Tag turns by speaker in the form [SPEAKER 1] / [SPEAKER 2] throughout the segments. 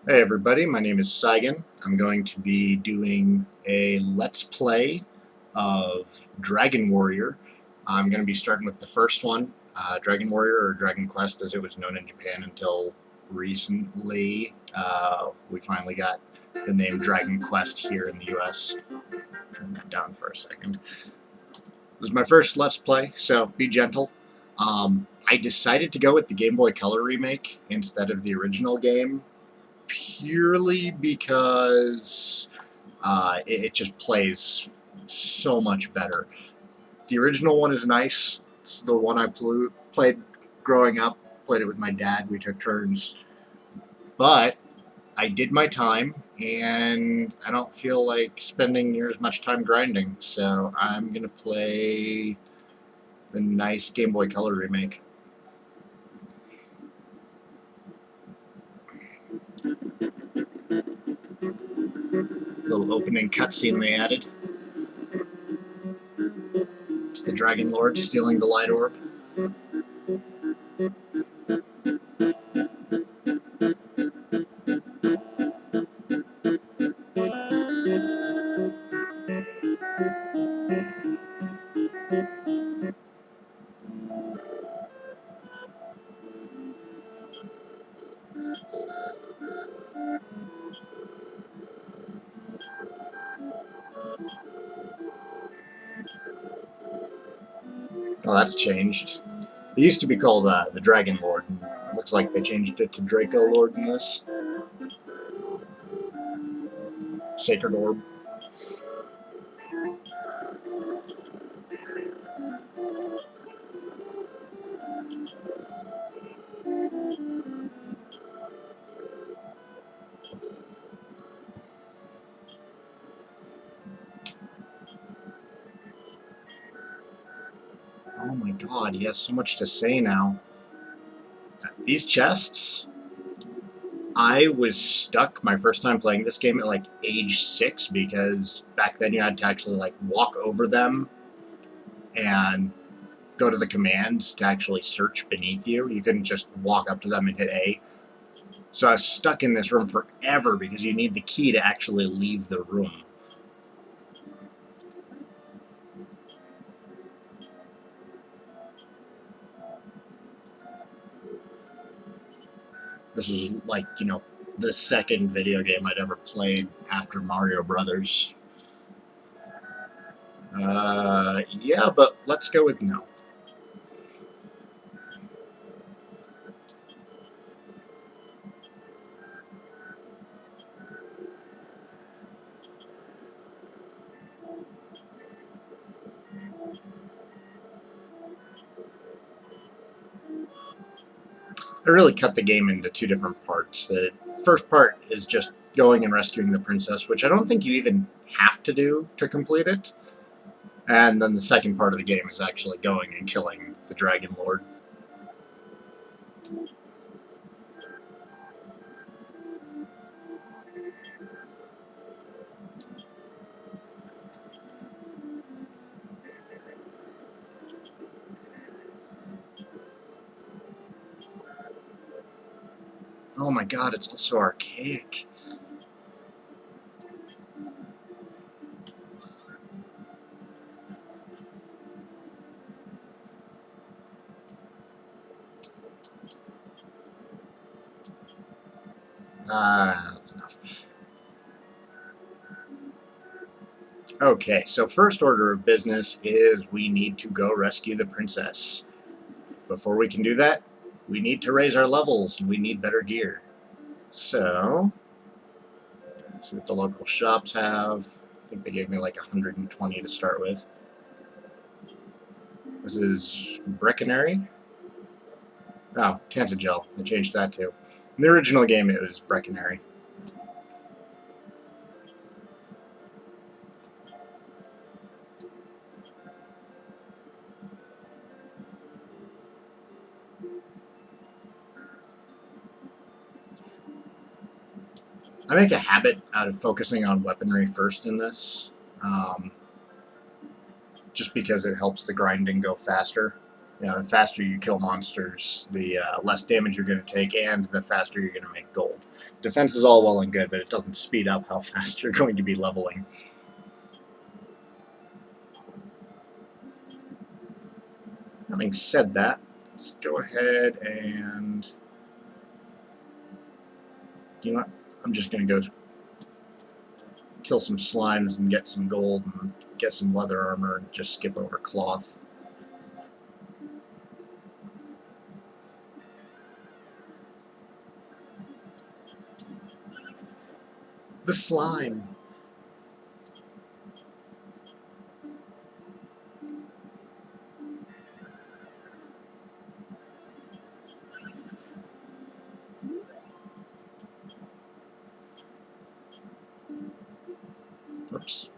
[SPEAKER 1] Hey everybody, my name is Saigan. I'm going to be doing a Let's Play of Dragon Warrior. I'm going to be starting with the first one, Dragon Warrior, or Dragon Quest as it was known in Japan until recently. We finally got the name Dragon Quest here in the US. Turn that down for a second. This is my first Let's Play, so be gentle. I decided to go with the Game Boy Color remake instead of the original game, purely because it just plays so much better. The original one is nice. It's the one I played growing up. Played it with my dad. We took turns. But I did my time, and I don't feel like spending near as much time grinding. So I'm going to play the nice Game Boy Color remake. Little opening cutscene they added. It's the Dragon Lord stealing the Light Orb. Oh, that's changed. It used to be called the Dragon Lord, and it looks like they changed it to Draco Lord in this. Sacred Orb. Oh my god, he has so much to say now. These chests, I was stuck my first time playing this game at like age 6, because back then you had to actually like walk over them and go to the commands to actually search beneath you. You couldn't just walk up to them and hit A. So I was stuck in this room forever because you need the key to actually leave the room. This was like, the second video game I'd ever played after Mario Brothers. Yeah, but let's go with no. I really cut the game into two different parts. The first part is just going and rescuing the princess, which I don't think you even have to do to complete it. And then the second part of the game is actually going and killing the Dragon Lord. Oh my god, it's also archaic. That's enough. Okay, so first order of business is we need to go rescue the princess. Before we can do that, we need to raise our levels, and we need better gear. So, see what the local shops have. I think they gave me like 120 to start with. This is Breckenary. Oh, Tantagel. I changed that too. In the original game, it was Breckenary. I make a habit out of focusing on weaponry first in this, just because it helps the grinding go faster. You know, the faster you kill monsters, the less damage you're going to take, and the faster you're going to make gold. Defense is all well and good, but it doesn't speed up how fast you're going to be leveling. Having said that, let's go ahead and... You know what? I'm just going to go kill some slimes and get some gold and get some leather armor and just skip over cloth. The slime. Oops.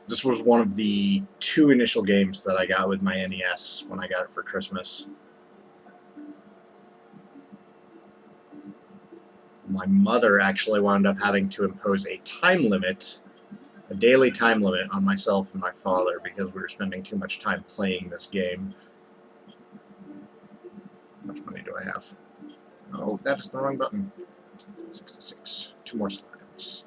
[SPEAKER 1] This was one of the 2 initial games that I got with my NES when I got it for Christmas. My mother actually wound up having to impose a time limit, a daily time limit on myself and my father because we were spending too much time playing this game. How much money do I have? Oh, that is the wrong button. 66. 2 more slimes.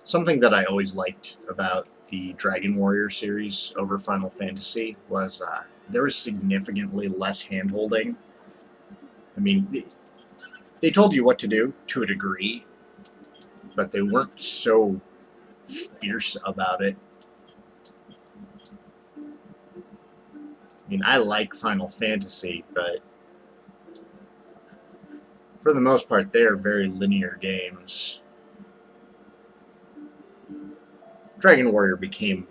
[SPEAKER 1] Something that I always liked about the Dragon Warrior series over Final Fantasy was there was significantly less hand-holding. I mean, they told you what to do to a degree, but they weren't so fierce about it. I mean, I like Final Fantasy, but for the most part, they are very linear games. Dragon Warrior became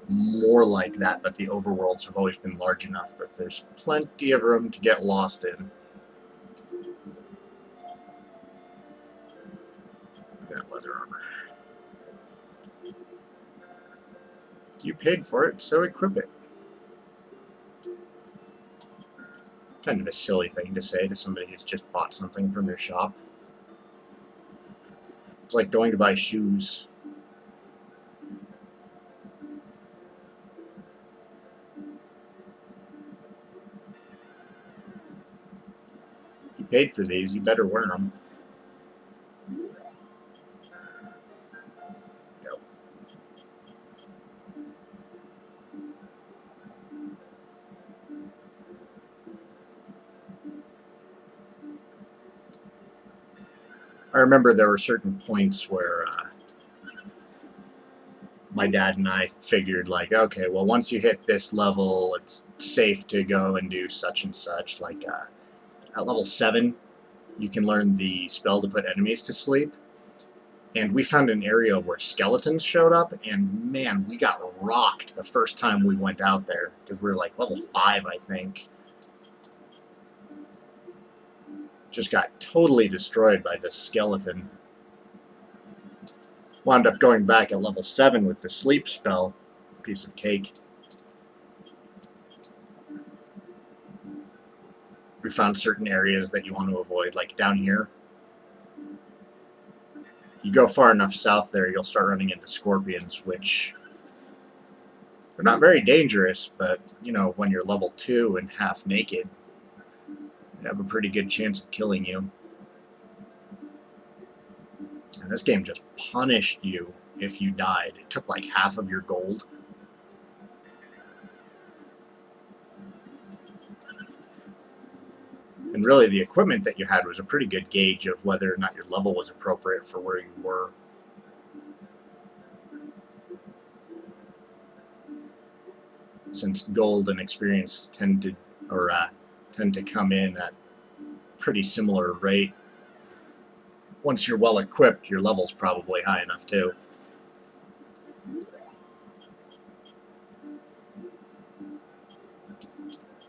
[SPEAKER 1] more like that, but the overworlds have always been large enough that there's plenty of room to get lost in. Got leather armor. You paid for it, so equip it. Kind of a silly thing to say to somebody who's just bought something from your shop. It's like going to buy shoes. You paid for these, you better wear them. Go. I remember there were certain points where my dad and I figured, like, okay, well, once you hit this level, it's safe to go and do such and such. Like, at level 7, you can learn the spell to put enemies to sleep. And we found an area where skeletons showed up, and man, we got rocked the first time we went out there, because we were like level 5, I think. Just got totally destroyed by this skeleton. Wound up going back at level 7 with the sleep spell. Piece of cake. We found certain areas that you want to avoid, like down here. You go far enough south there, you'll start running into scorpions, which they're not very dangerous, but, you know, when you're level 2 and half naked, they have a pretty good chance of killing you. And this game just punished you if you died. It took like half of your gold. And really, the equipment that you had was a pretty good gauge of whether or not your level was appropriate for where you were. Since gold and experience tend to come in at pretty similar rate. Once you're well equipped, your level's probably high enough too.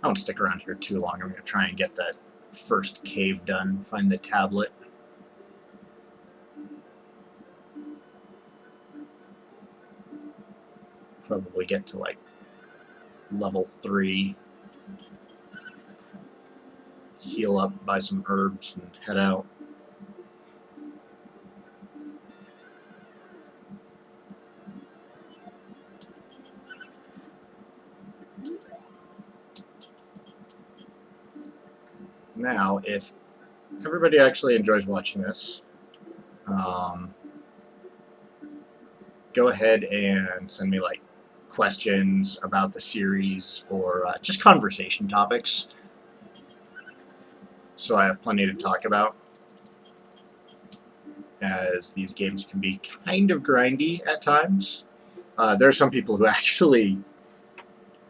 [SPEAKER 1] I won't stick around here too long. I'm going to try and get that first cave done, find the tablet. Probably get to like level 3, heal up, buy some herbs, and head out. Now, if everybody actually enjoys watching this, go ahead and send me like questions about the series or just conversation topics, so I have plenty to talk about, as these games can be kind of grindy at times. There are some people who actually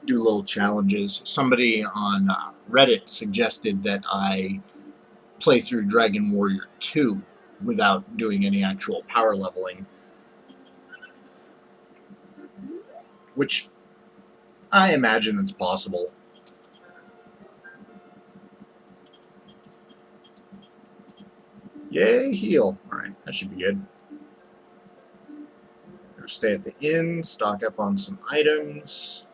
[SPEAKER 1] do little challenges. Somebody on Reddit suggested that I play through Dragon Warrior 2 without doing any actual power leveling, which I imagine it's possible. Yay, heal. Alright, that should be good. Gonna stay at the inn, stock up on some items.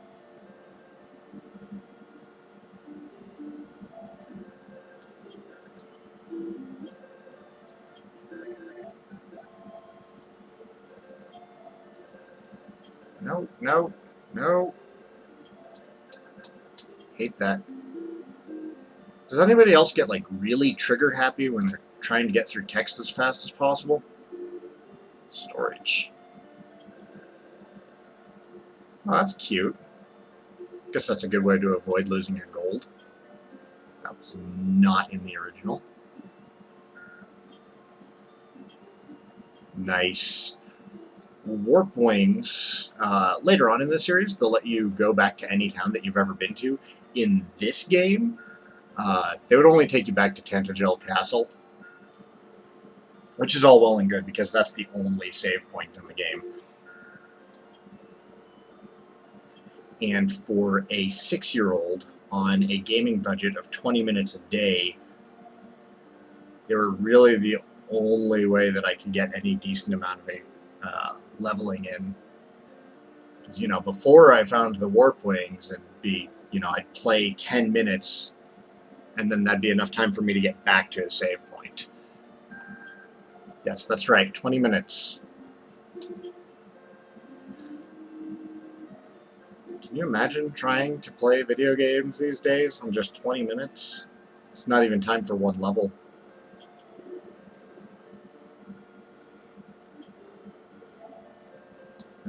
[SPEAKER 1] No, no, no. Hate that. Does anybody else get like really trigger happy when they're trying to get through text as fast as possible? Storage. Oh, that's cute. Guess that's a good way to avoid losing your gold. That was not in the original. Nice. Warp wings, later on in the series, they'll let you go back to any town that you've ever been to. In this game, they would only take you back to Tantagel Castle, which is all well and good because that's the only save point in the game. And for a 6-year-old on a gaming budget of 20 minutes a day, they were really the only way that I could get any decent amount of leveling in. Because, you know, before I found the warp wings, it'd be, you know, I'd play 10 minutes, and then that'd be enough time for me to get back to a save point. Yes, that's right, 20 minutes. Can you imagine trying to play video games these days in just 20 minutes? It's not even time for one level.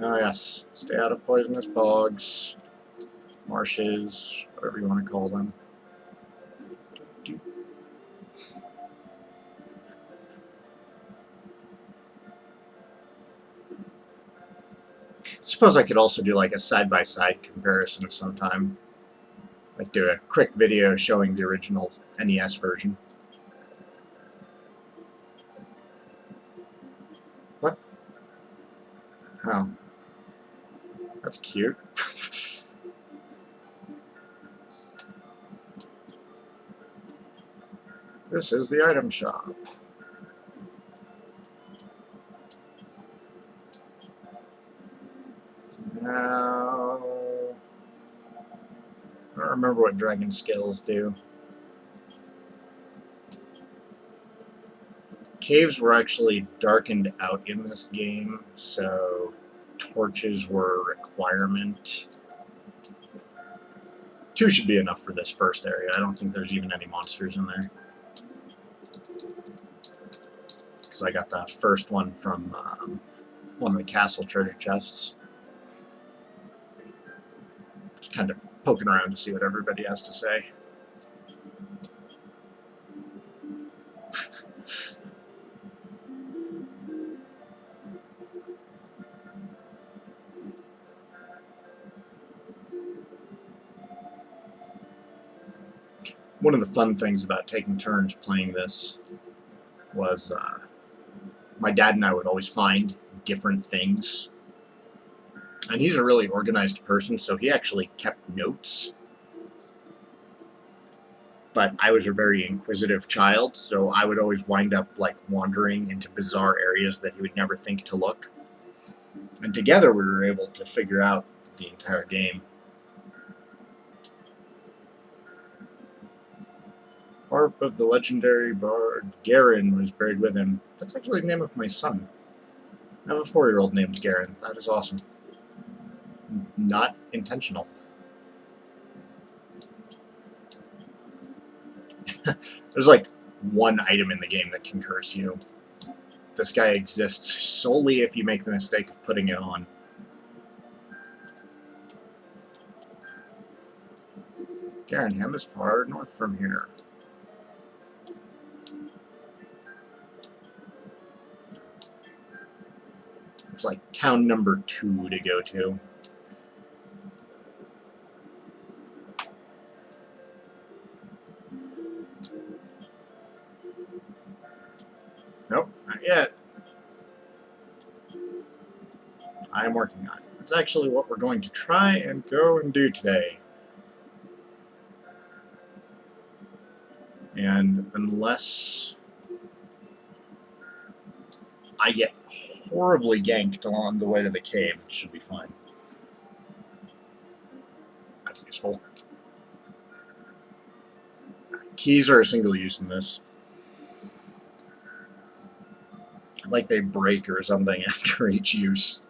[SPEAKER 1] Oh yes, stay out of poisonous bogs, marshes, whatever you want to call them. I suppose I could also do like a side-by-side comparison sometime. Like do a quick video showing the original NES version. What? Oh. That's cute. This is the item shop. Now, I don't remember what dragon scales do. Caves were actually darkened out in this game, so torches were a requirement. 2 should be enough for this first area. I don't think there's even any monsters in there. Because I got the first one from one of the castle treasure chests. Just kind of poking around to see what everybody has to say. One of the fun things about taking turns playing this was my dad and I would always find different things. And he's a really organized person, so he actually kept notes. But I was a very inquisitive child, so I would always wind up like wandering into bizarre areas that he would never think to look. And together we were able to figure out the entire game. Harp of the legendary bard Garen was buried with him. That's actually the name of my son. I have a 4-year-old named Garen. That is awesome. Not intentional. There's like one item in the game that can curse you. This guy exists solely if you make the mistake of putting it on. Garenham is far north from here. It's like town number 2 to go to. Nope, not yet. I am working on it. That's actually what we're going to try and go and do today. And unless I get horribly ganked on the way to the cave, it should be fine. That's useful. Keys are a single use in this. Like they break or something after each use.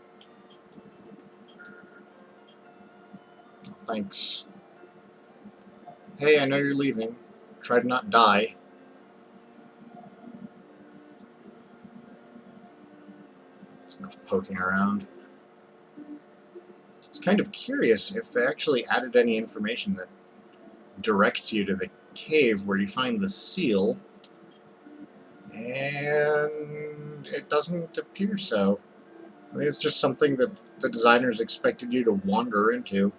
[SPEAKER 1] Thanks. Hey, I know you're leaving. Try to not die. There's enough poking around. I was kind of curious if they actually added any information that directs you to the cave where you find the seal. And it doesn't appear so. I think it's just something that the designers expected you to wander into.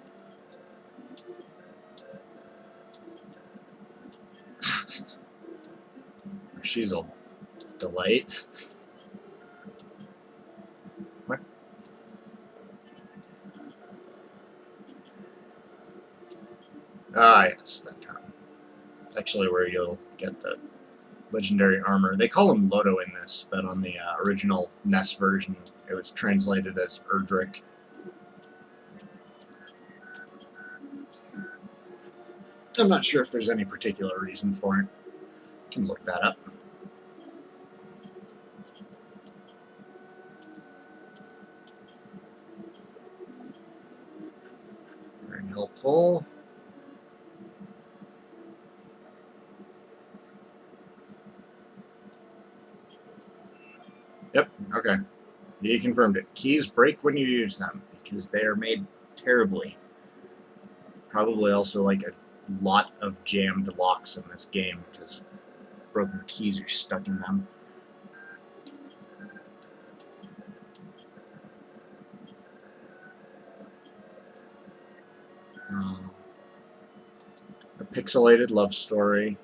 [SPEAKER 1] She's a delight. What? Ah, yes, that town. It's actually where you'll get the legendary armor. They call him Lodo in this, but on the original NES version, it was translated as Erdrick. I'm not sure if there's any particular reason for it. Can look that up. Very helpful. Yep, okay. He confirmed it. Keys break when you use them, because they are made terribly. Probably also like a lot of jammed locks in this game, because broken keys are stuck in them. A pixelated love story.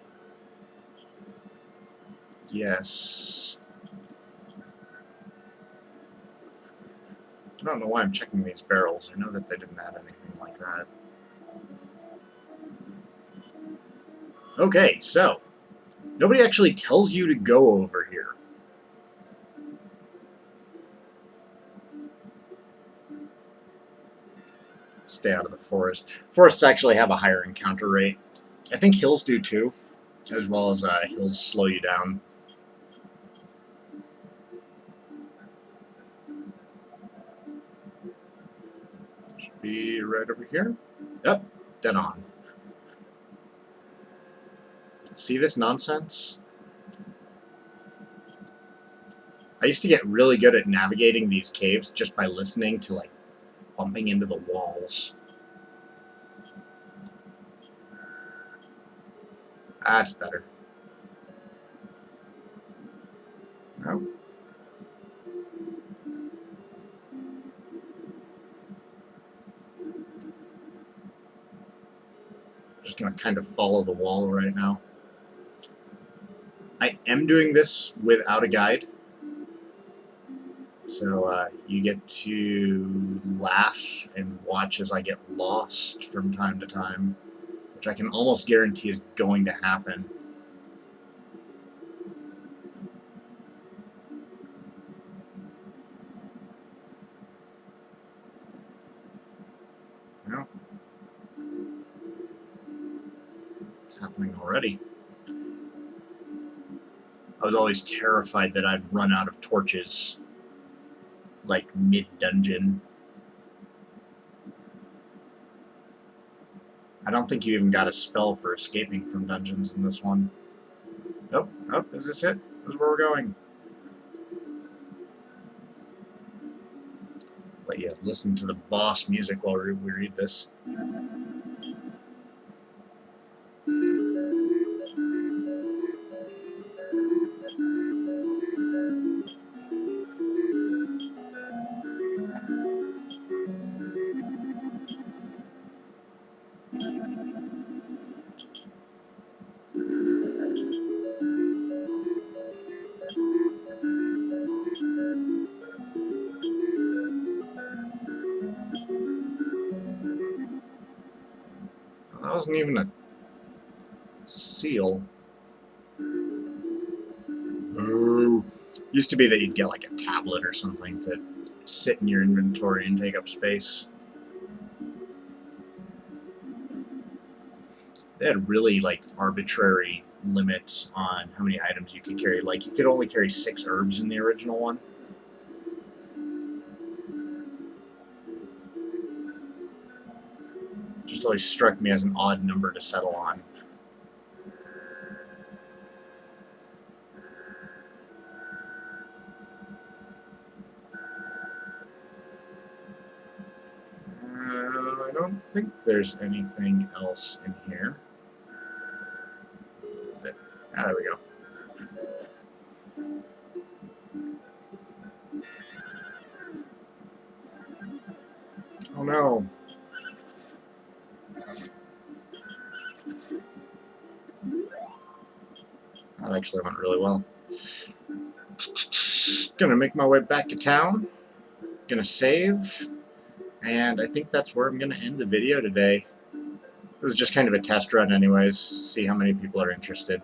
[SPEAKER 1] Yes. I don't know why I'm checking these barrels. I know that they didn't add anything like that. Okay, so nobody actually tells you to go over here. Stay out of the forest. Forests actually have a higher encounter rate. I think hills do too, as well as hills slow you down. Should be right over here. Yep, dead on. See this nonsense? I used to get really good at navigating these caves just by listening to, like, bumping into the walls. That's better. No. Just gonna kind of follow the wall right now. I am doing this without a guide. So you get to laugh and watch as I get lost from time to time, which I can almost guarantee is going to happen. Oh, it's happening already. I was always terrified that I'd run out of torches, like mid-dungeon. I don't think you even got a spell for escaping from dungeons in this one. Nope, nope, is this it? This is where we're going. But yeah, listen to the boss music while we read this. That wasn't even a seal. Boo. Used to be that you'd get like a tablet or something to sit in your inventory and take up space. They had really like arbitrary limits on how many items you could carry. Like you could only carry 6 herbs in the original one. Just always struck me as an odd number to settle on. I don't think there's anything else in here. Is it? Ah, there we go. Oh no. That actually went really well. Gonna make my way back to town. Gonna save. And I think that's where I'm gonna end the video today. It was just kind of a test run anyways. See how many people are interested.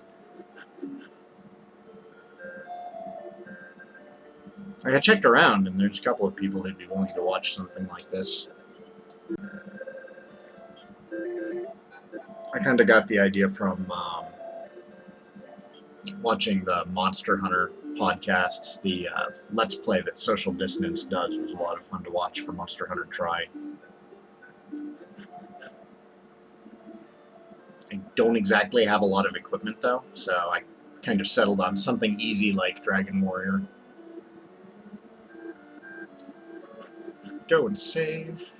[SPEAKER 1] I checked around and there's a couple of people who'd be willing to watch something like this. I kind of got the idea from watching the Monster Hunter podcasts. The Let's Play that Social Dissonance does was a lot of fun to watch for Monster Hunter Tri. I don't exactly have a lot of equipment though, so I kind of settled on something easy like Dragon Warrior. Go and save.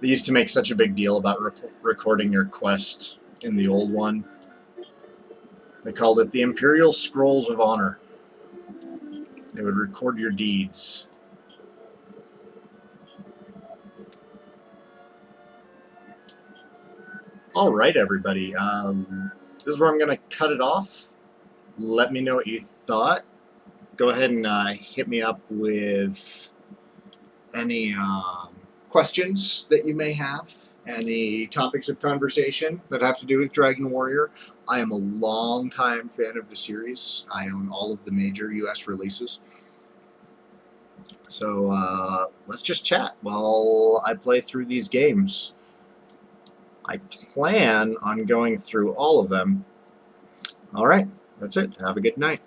[SPEAKER 1] They used to make such a big deal about recording your quest in the old one. They called it the Imperial Scrolls of Honor. They would record your deeds. Alright, everybody. This is where I'm going to cut it off. Let me know what you thought. Go ahead and hit me up with any questions that you may have, any topics of conversation that have to do with Dragon Warrior. I am a long-time fan of the series. I own all of the major US releases. So let's just chat while I play through these games. I plan on going through all of them. Alright, that's it. Have a good night.